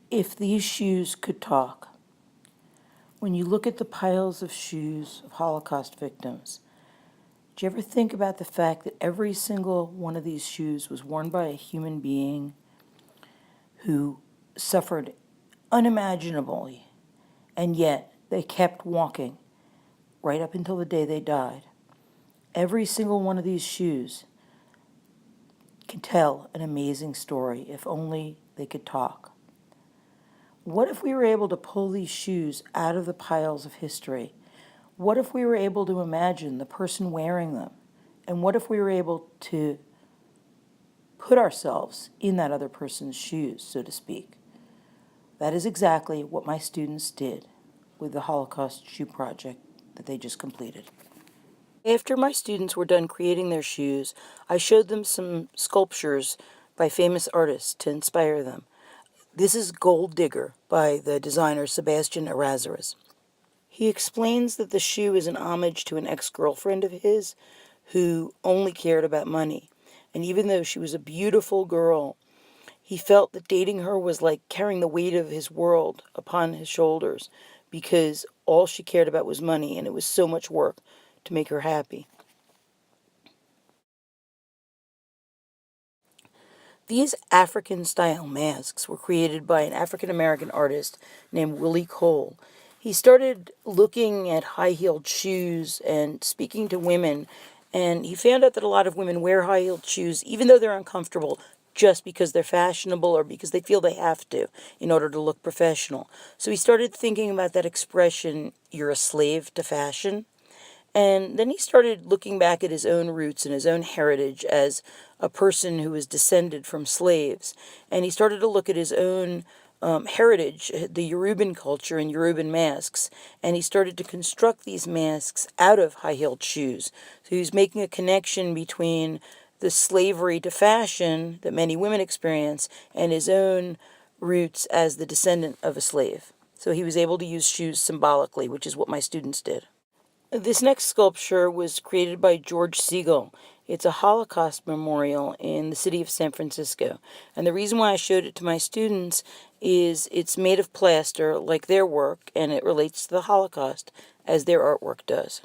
If these shoes could talk, when you look at the piles of shoes of Holocaust victims, do you ever think about the fact that every single one of these shoes was worn by a human being who suffered unimaginably, and yet they kept walking right up until the day they died? Every single one of these shoes can tell an amazing story if only they could talk. What if we were able to pull these shoes out of the piles of history? What if we were able to imagine the person wearing them? And what if we were able to put ourselves in that other person's shoes, so to speak? That is exactly what my students did with the Holocaust Shoe Project that they just completed. After my students were done creating their shoes, I showed them some sculptures by famous artists to inspire them. This is Gold Digger by the designer Sebastian Errázuriz. He explains that the shoe is an homage to an ex-girlfriend of his who only cared about money. And even though she was a beautiful girl, he felt that dating her was like carrying the weight of his world upon his shoulders because all she cared about was money, and it was so much work to make her happy. These African-style masks were created by an African-American artist named Willie Cole. He started looking at high-heeled shoes and speaking to women, and he found out that a lot of women wear high-heeled shoes even though they're uncomfortable, just because they're fashionable or because they feel they have to in order to look professional. So he started thinking about that expression, "you're a slave to fashion." And then he started looking back at his own roots and his own heritage as a person who was descended from slaves. And he started to look at his own heritage, the Yoruban culture and Yoruban masks. And he started to construct these masks out of high-heeled shoes. So he was making a connection between the slavery to fashion that many women experience and his own roots as the descendant of a slave. So he was able to use shoes symbolically, which is what my students did. This next sculpture was created by George Siegel. It's a Holocaust memorial in the city of San Francisco. And the reason why I showed it to my students is it's made of plaster like their work, and it relates to the Holocaust as their artwork does.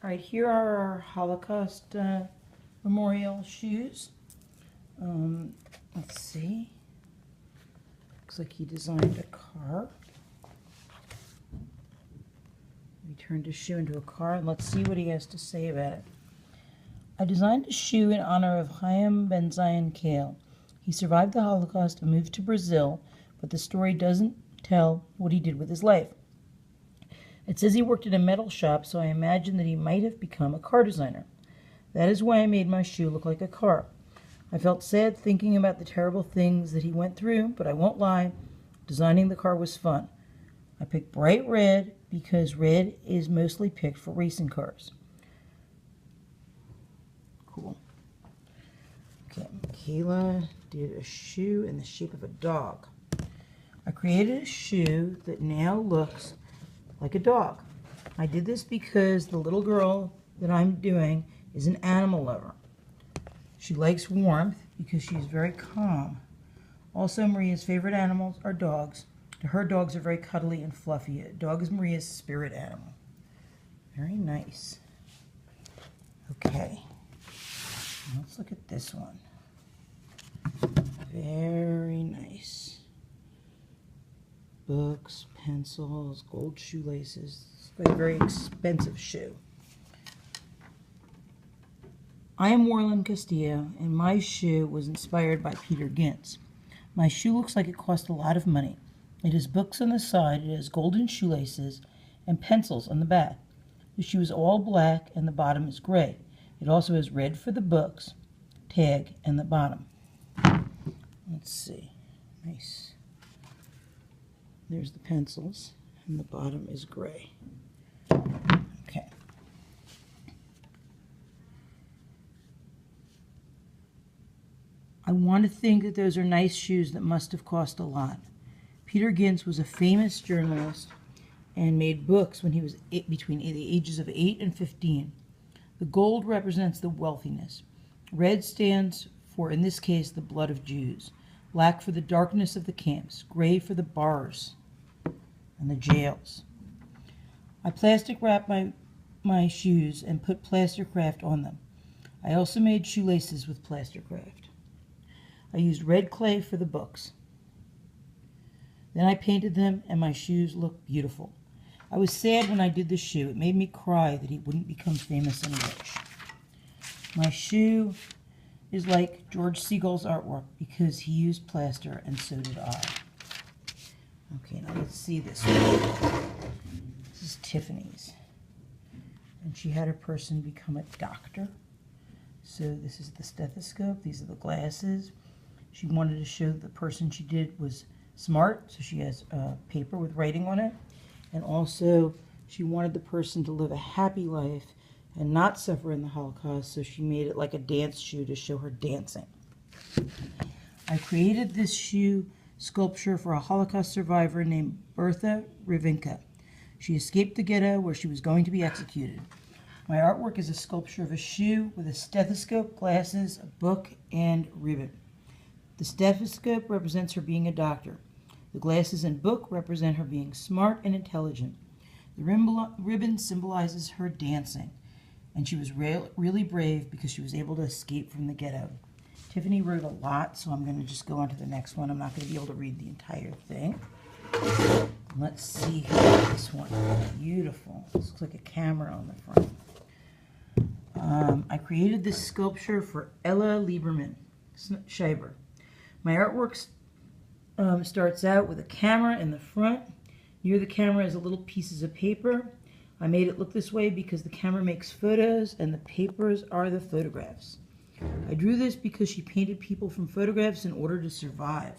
All right, here are our Holocaust memorial shoes. Let's see. Looks like he designed a car. He turned his shoe into a car, and let's see what he has to say about it. I designed a shoe in honor of Chaim Ben Zion Kale. He survived the Holocaust and moved to Brazil, but the story doesn't tell what he did with his life. It says he worked at a metal shop, so I imagine that he might have become a car designer. That is why I made my shoe look like a car. I felt sad thinking about the terrible things that he went through, but I won't lie, designing the car was fun. I picked bright red because red is mostly picked for racing cars. Cool. Okay, Kayla did a shoe in the shape of a dog. I created a shoe that now looks like a dog. I did this because the little girl that I'm doing is an animal lover. She likes warmth because she's very calm. Also, Maria's favorite animals are dogs. Her dogs are very cuddly and fluffy. A dog is Maria's spirit animal. Very nice. Okay. Let's look at this one. Very nice. Books, pencils, gold shoelaces. It's like a very expensive shoe. I am Warlin Castillo, and my shoe was inspired by Peter Gintz. My shoe looks like it cost a lot of money. It has books on the side, it has golden shoelaces, and pencils on the back. The shoe is all black, and the bottom is gray. It also has red for the books, tag, and the bottom. Let's see. Nice. There's the pencils, and the bottom is gray. Okay. I want to think that those are nice shoes that must have cost a lot. Peter Gintz was a famous journalist and made books when he was between the ages of 8 and 15. The gold represents the wealthiness. Red stands for, in this case, the blood of Jews. black for the darkness of the camps, gray for the bars and the jails. I plastic wrapped my shoes and put Plastercraft on them. I also made shoelaces with Plastercraft. I used red clay for the books. Then I painted them and my shoes looked beautiful. I was sad when I did the shoe. It made me cry that he wouldn't become famous and rich. My shoe is like George Segal's artwork because he used plaster and so did I. Okay, now let's see this one. This is Tiffany's. And she had her person become a doctor. So this is the stethoscope. These are the glasses. She wanted to show that the person she did was smart, so she has paper with writing on it. And also, she wanted the person to live a happy life and not suffer in the Holocaust, so she made it like a dance shoe to show her dancing. I created this shoe sculpture for a Holocaust survivor named Bertha Rivinka. She escaped the ghetto where she was going to be executed. My artwork is a sculpture of a shoe with a stethoscope, glasses, a book, and ribbon. The stethoscope represents her being a doctor. The glasses and book represent her being smart and intelligent. The ribbon symbolizes her dancing. And she was really brave because she was able to escape from the ghetto. Tiffany wrote a lot, so I'm going to just go on to the next one. I'm not going to be able to read the entire thing. Let's see this one. Beautiful. This looks like a camera on the front. I created this sculpture for Ella Lieberman Schreiber. My artwork starts out with a camera in the front. Near the camera is a little pieces of paper. I made it look this way because the camera makes photos and the papers are the photographs. I drew this because she painted people from photographs in order to survive.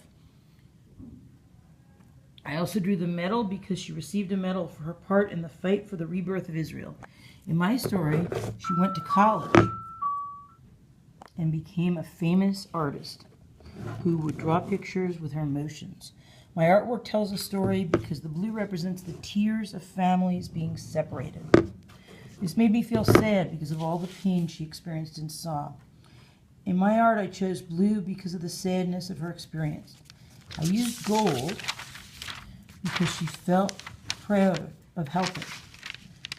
I also drew the medal because she received a medal for her part in the fight for the rebirth of Israel. In my story, she went to college and became a famous artist who would draw pictures with her emotions. My artwork tells a story because the blue represents the tears of families being separated. This made me feel sad because of all the pain she experienced and saw. In my art, I chose blue because of the sadness of her experience. I used gold because she felt proud of helping.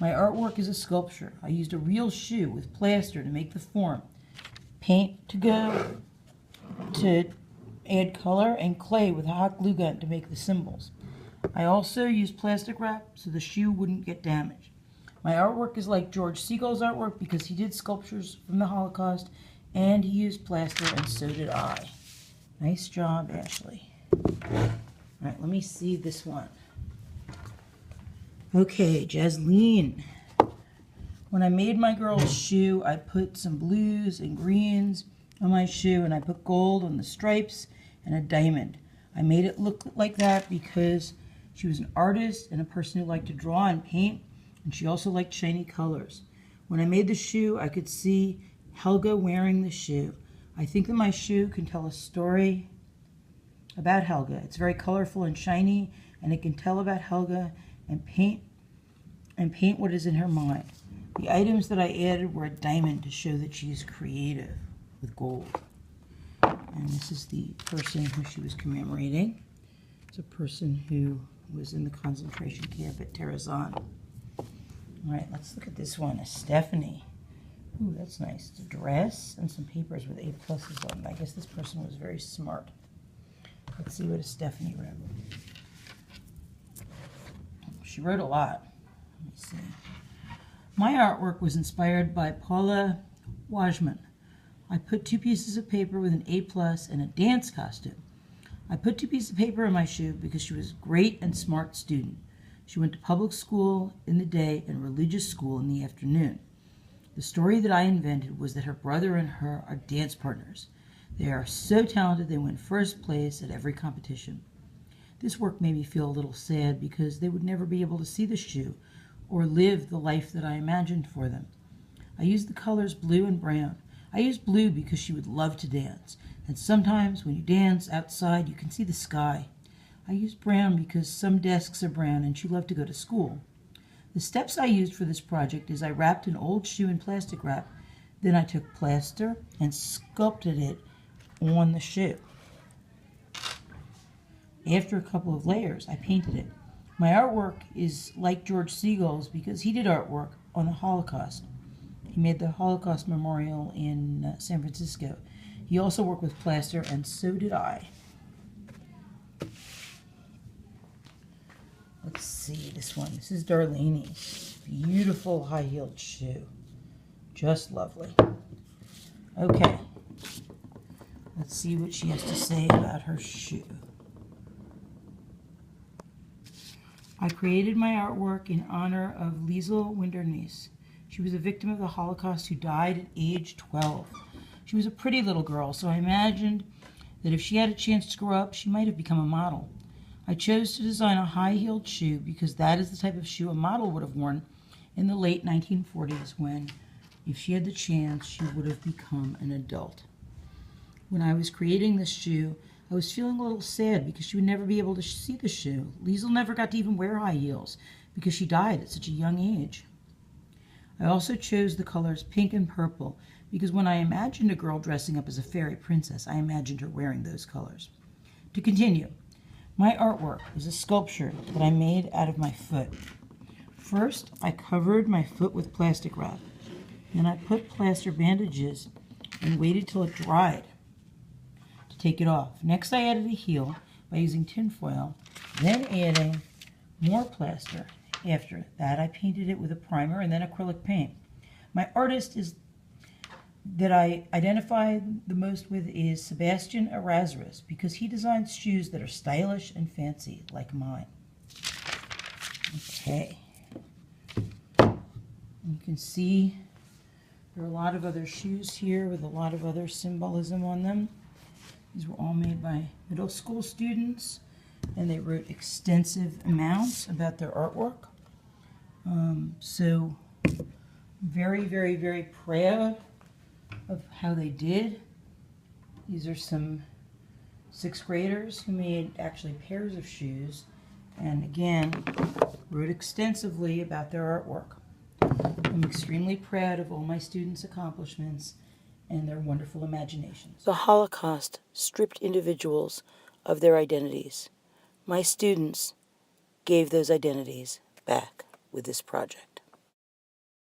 My artwork is a sculpture. I used a real shoe with plaster to make the form, paint to go to add color, and clay with a hot glue gun to make the symbols. I also used plastic wrap so the shoe wouldn't get damaged. My artwork is like George Segal's artwork because he did sculptures from the Holocaust and he used plaster and so did I. Nice job, Ashley. All right, let me see this one. Okay, Jasleen. When I made my girl's shoe, I put some blues and greens on my shoe and I put gold on the stripes and a diamond. I made it look like that because she was an artist and a person who liked to draw and paint, and she also liked shiny colors. When I made the shoe, I could see Helga wearing the shoe. I think that my shoe can tell a story about Helga. It's very colorful and shiny, and it can tell about Helga and paint what is in her mind. The items that I added were a diamond to show that she is creative with gold. And this is the person who she was commemorating. It's a person who was in the concentration camp at Terezin. All right, let's look at this one. A Stephanie. Ooh, that's nice. It's a dress and some papers with A pluses on them. I guess this person was very smart. Let's see what a Stephanie wrote. She wrote a lot. Let me see. My artwork was inspired by Paula Wajman. I put 2 pieces of paper with an A plus and a dance costume. I put 2 pieces of paper in my shoe because she was a great and smart student. She went to public school in the day and religious school in the afternoon. The story that I invented was that her brother and her are dance partners. They are so talented they win first place at every competition. This work made me feel a little sad because they would never be able to see the shoe or live the life that I imagined for them. I used the colors blue and brown. I used blue because she would love to dance, and sometimes when you dance outside you can see the sky. I used brown because some desks are brown and she loved to go to school. The steps I used for this project is I wrapped an old shoe in plastic wrap, then I took plaster and sculpted it on the shoe. After a couple of layers, I painted it. My artwork is like George Siegel's because he did artwork on the Holocaust. He made the Holocaust Memorial in San Francisco. He also worked with plaster, and so did I. Let's see this one. This is Darlene's beautiful high-heeled shoe. Just lovely. Okay. Let's see what she has to say about her shoe. I created my artwork in honor of Liesl Windernies. She was a victim of the Holocaust who died at age 12. She was a pretty little girl, so I imagined that if she had a chance to grow up, she might have become a model. I chose to design a high-heeled shoe because that is the type of shoe a model would have worn in the late 1940s when, if she had the chance, she would have become an adult. When I was creating this shoe, I was feeling a little sad because she would never be able to see the shoe. Liesl never got to even wear high heels because she died at such a young age. I also chose the colors pink and purple because when I imagined a girl dressing up as a fairy princess, I imagined her wearing those colors. To continue, my artwork is a sculpture that I made out of my foot. First, I covered my foot with plastic wrap. Then I put plaster bandages and waited till it dried to take it off. Next, I added a heel by using tin foil, then adding more plaster. After that, I painted it with a primer and then acrylic paint. My artist that I identify the most with is Sebastian Erasmus because he designs shoes that are stylish and fancy like mine. Okay. You can see there are a lot of other shoes here with a lot of other symbolism on them. These were all made by middle school students, and they wrote extensive amounts about their artwork. So very, very, very proud of how they did. These are some 6th graders who made actually pairs of shoes, and again, wrote extensively about their artwork. I'm extremely proud of all my students' accomplishments and their wonderful imaginations. The Holocaust stripped individuals of their identities. My students gave those identities back with this project.